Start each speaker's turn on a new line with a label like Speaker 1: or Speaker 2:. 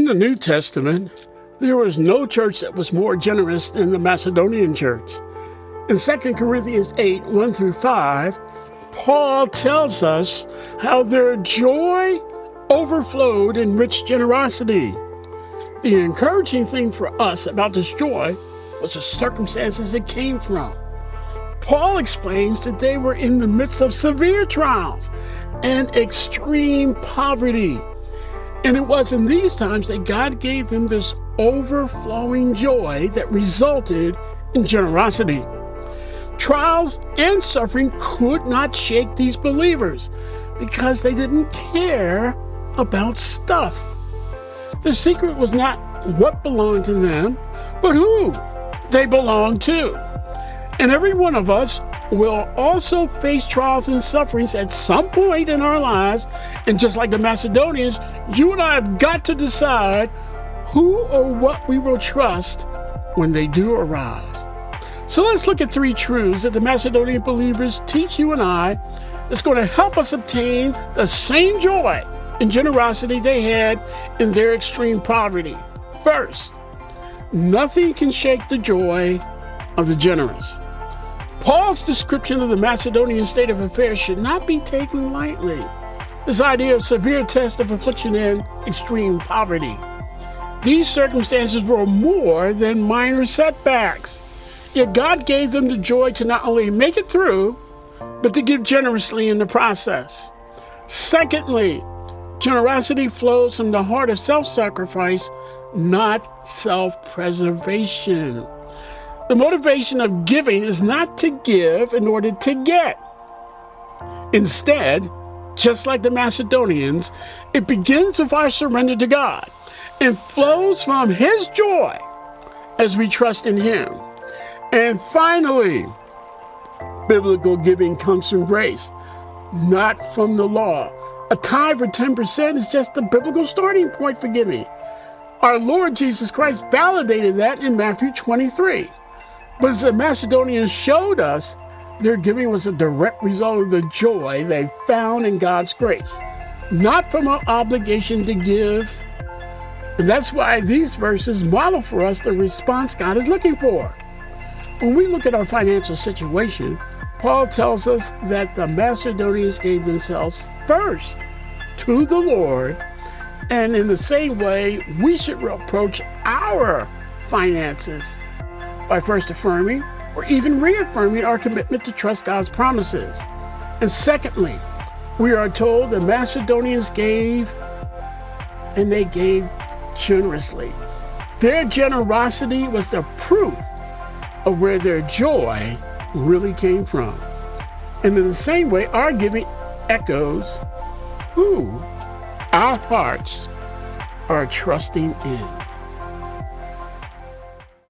Speaker 1: the New Testament, there was no church that was more generous than the Macedonian church. In 2 Corinthians 8, 1 through 5, Paul tells us how their joy overflowed in rich generosity. The encouraging thing for us about this joy was the circumstances it came from. Paul explains that they were in the midst of severe trials and extreme poverty. And it was in these times that God gave them this overflowing joy that resulted in generosity. Trials and suffering could not shake these believers because they didn't care about stuff. The secret was not what belonged to them, but who they belonged to. And every one of us will also face trials and sufferings at some point in our lives. And just like the Macedonians, you and I have got to decide who or what we will trust when they do arise. So let's look at 3 truths that the Macedonian believers teach you and I that's going to help us obtain the same joy and generosity they had in their extreme poverty. First, nothing can shake the joy of the generous. Paul's description of the Macedonian state of affairs should not be taken lightly. This idea of severe test of affliction and extreme poverty. These circumstances were more than minor setbacks. Yet God gave them the joy to not only make it through, but to give generously in the process. Secondly, generosity flows from the heart of self-sacrifice, not self-preservation. The motivation of giving is not to give in order to get. Instead, just like the Macedonians, it begins with our surrender to God and flows from His joy as we trust in Him. And finally, biblical giving comes from grace, not from the law. A tithe or 10% is just the biblical starting point for giving. Our Lord Jesus Christ validated that in Matthew 23. But as the Macedonians showed us, their giving was a direct result of the joy they found in God's grace, not from an obligation to give. And that's why these verses model for us the response God is looking for. When we look at our financial situation, Paul tells us that the Macedonians gave themselves first to the Lord, and in the same way, we should approach our finances by first affirming or even reaffirming our commitment to trust God's promises. And secondly, we are told the Macedonians gave, and they gave generously. Their generosity was the proof of where their joy really came from. And in the same way, our giving echoes who our hearts are trusting in.